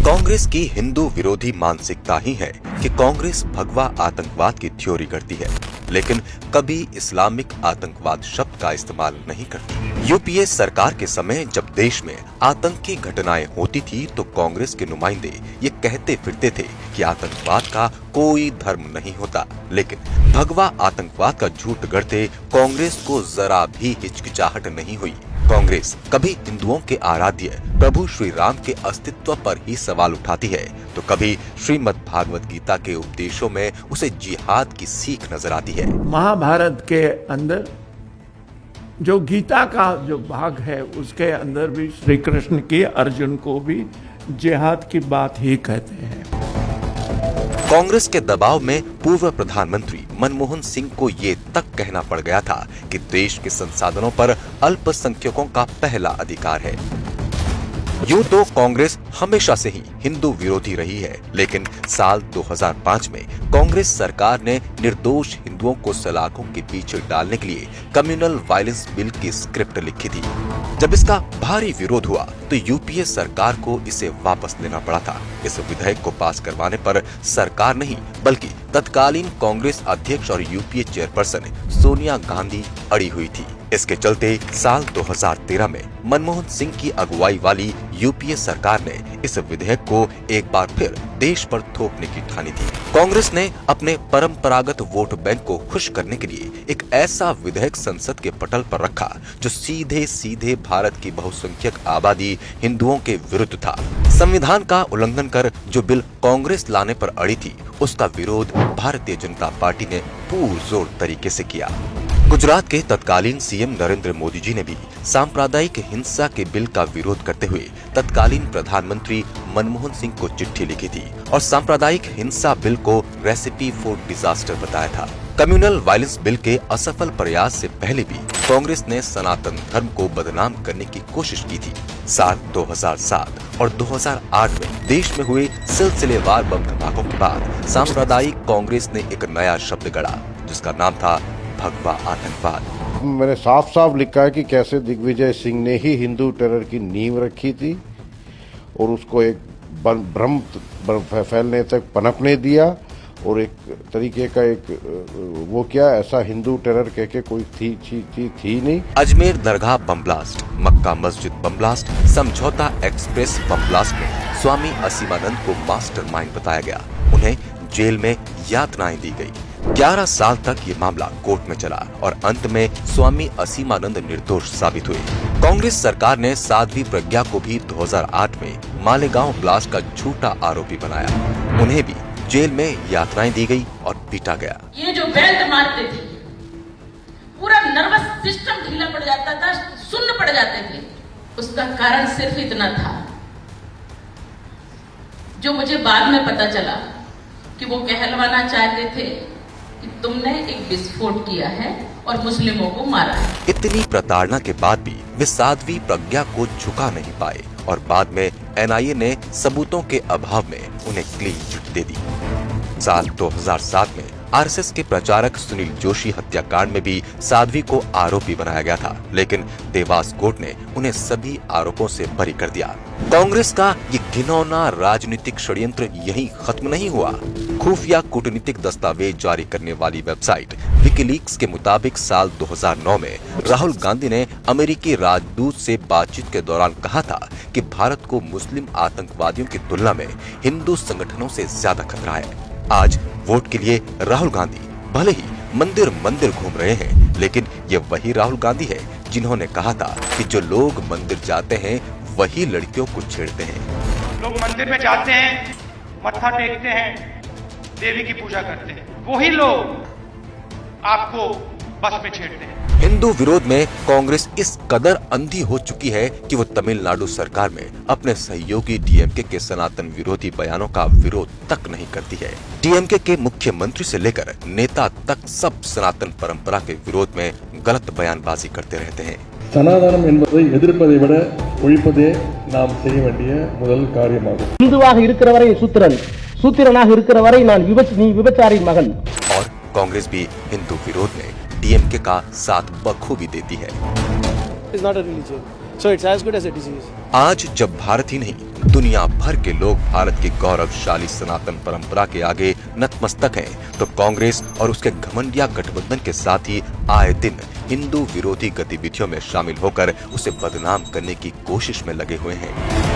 कांग्रेस की हिंदू विरोधी मानसिकता ही है कि कांग्रेस भगवा आतंकवाद की थ्योरी करती है, लेकिन कभी इस्लामिक आतंकवाद शब्द का इस्तेमाल नहीं करती। यूपीए सरकार के समय जब देश में आतंकी घटनाएं होती थी तो कांग्रेस के नुमाइंदे ये कहते फिरते थे कि आतंकवाद का कोई धर्म नहीं होता, लेकिन भगवा आतंकवाद का झूठ गढ़ते कांग्रेस को जरा भी हिचकिचाहट नहीं हुई। कांग्रेस कभी हिंदुओं के आराध्य प्रभु श्री राम के अस्तित्व पर ही सवाल उठाती है तो कभी श्रीमद् भागवत गीता के उपदेशों में उसे जिहाद की सीख नजर आती है। महाभारत के अंदर जो गीता का जो भाग है उसके अंदर भी श्री कृष्ण की अर्जुन को भी जिहाद की बात ही कहते हैं। कांग्रेस के दबाव में पूर्व प्रधानमंत्री मनमोहन सिंह को ये तक कहना पड़ गया था कि देश के संसाधनों पर अल्पसंख्यकों का पहला अधिकार है। यूं तो कांग्रेस हमेशा से ही हिंदू विरोधी रही है, लेकिन साल 2005 में कांग्रेस सरकार ने निर्दोष हिंदुओं को सलाखों के पीछे डालने के लिए कम्युनल वायलेंस बिल की स्क्रिप्ट लिखी थी। जब इसका भारी विरोध हुआ तो यूपीए सरकार को इसे वापस लेना पड़ा था। इस विधेयक को पास करवाने पर सरकार नहीं बल्कि तत्कालीन कांग्रेस अध्यक्ष और यूपीए चेयरपर्सन सोनिया गांधी अड़ी हुई थी। इसके चलते साल 2013 में मनमोहन सिंह की अगुवाई वाली यूपीए सरकार ने इस विधेयक को एक बार फिर देश पर थोपने की ठानी थी। कांग्रेस ने अपने परंपरागत वोट बैंक को खुश करने के लिए एक ऐसा विधेयक संसद के पटल पर रखा जो सीधे सीधे भारत की बहुसंख्यक आबादी हिंदुओं के विरुद्ध था। संविधान का उल्लंघन कर जो बिल कांग्रेस लाने पर अड़ी थी उसका विरोध भारतीय जनता पार्टी ने पुरजोर तरीके से किया। गुजरात के तत्कालीन सीएम नरेंद्र मोदी जी ने भी सांप्रदायिक हिंसा के बिल का विरोध करते हुए तत्कालीन प्रधानमंत्री मनमोहन सिंह को चिट्ठी लिखी थी और सांप्रदायिक हिंसा बिल को रेसिपी फॉर डिजास्टर बताया था। कम्युनल वायलेंस बिल के असफल प्रयास से पहले भी कांग्रेस ने सनातन धर्म को बदनाम करने की कोशिश की थी। साल 2007 और 2008 में देश में हुए सिलसिलेवार बम धमाकों के बाद सांप्रदायिक कांग्रेस ने एक नया शब्द गढ़ा जिसका नाम था भगवा आतंकवाद। मैंने साफ साफ लिखा है कि कैसे दिग्विजय सिंह ने ही हिंदू टेरर की नींव रखी थी और उसको एक भ्रम फैलने तक पनपने दिया और एक तरीके का एक वो क्या ऐसा हिंदू टेरर कह के कोई थी नहीं। अजमेर दरगाह बम ब्लास्ट, मक्का मस्जिद बम ब्लास्ट, समझौता एक्सप्रेस बम ब्लास्ट में स्वामी असीमानंद को मास्टरमाइंड बताया गया। उन्हें जेल में यातनाएं दी गई। 11 साल तक ये मामला कोर्ट में चला और अंत में स्वामी असीमानंद निर्दोष साबित हुए। कांग्रेस सरकार ने साध्वी प्रज्ञा को भी 2008 में मालेगांव ब्लास्ट का झूठा आरोपी बनाया। उन्हें भी जेल में यातनाएं दी गई और पीटा गया। ये जो बेल्ट मारते थे पूरा नर्वस सिस्टम ढीला पड़ जाता था, सुन्न पड़ जाते थे। उसका कारण सिर्फ इतना था जो मुझे बाद में पता चला कि वो कहलवाना चाहते थे कि तुमने एक विस्फोट किया है और मुस्लिमों को मारा है। इतनी प्रताड़ना के बाद भी वे साध्वी प्रज्ञा को झुका नहीं पाए और बाद में एनआईए ने सबूतों के अभाव में उन्हें क्लीन चिट दे दी। साल 2007 में आरएसएस के प्रचारक सुनील जोशी हत्याकांड में भी साध्वी को आरोपी बनाया गया था, लेकिन देवास कोर्ट ने उन्हें सभी आरोपों से बरी कर दिया। कांग्रेस का ये घिनौना राजनीतिक षड्यंत्र यहीं खत्म नहीं हुआ। खुफिया कूटनीतिक दस्तावेज जारी करने वाली वेबसाइट विकीलीक्स के मुताबिक साल 2009 में राहुल गांधी ने अमेरिकी राजदूत से बातचीत के दौरान कहा था कि भारत को मुस्लिम आतंकवादियों की तुलना में हिंदू संगठनों से ज्यादा खतरा है। आज वोट के लिए राहुल गांधी भले ही मंदिर मंदिर घूम रहे हैं, लेकिन ये वही राहुल गांधी है जिन्होंने कहा था कि जो लोग मंदिर जाते हैं वही लड़कियों को छेड़ते हैं। लोग मंदिर में जाते हैं, मत्था टेकते हैं, देवी की पूजा करते हैं, वही लोग आपको बस में छेड़ते हैं। हिंदू विरोध में कांग्रेस इस कदर अंधी हो चुकी है कि वो तमिलनाडु सरकार में अपने सहयोगी डीएमके के सनातन विरोधी बयानों का विरोध तक नहीं करती है। डीएमके के मुख्यमंत्री से लेकर नेता तक सब सनातन परंपरा के विरोध में गलत बयानबाजी करते रहते हैं। சனாதனம் என்பதை எதிர்ப்பதை விட ஒழிப்பதே நாம் செய்ய வேண்டிய முதல் காரியமாகும். இந்துவாக இருக்கிற வரை சூத்திரன், சூத்திரனாக இருக்கிற வரை நான் நீ விபச்சாரின் மகன்। और कांग्रेस भी हिंदू विरोध में डीएमके का साथ बखूबी देती है। It's not a religion. So it's as good as a disease. आज जब भारत ही नहीं दुनिया भर के लोग भारत की गौरवशाली सनातन परंपरा के आगे नतमस्तक हैं, तो कांग्रेस और उसके घमंडिया गठबंधन के साथ ही आए दिन हिंदू विरोधी गतिविधियों में शामिल होकर उसे बदनाम करने की कोशिश में लगे हुए हैं।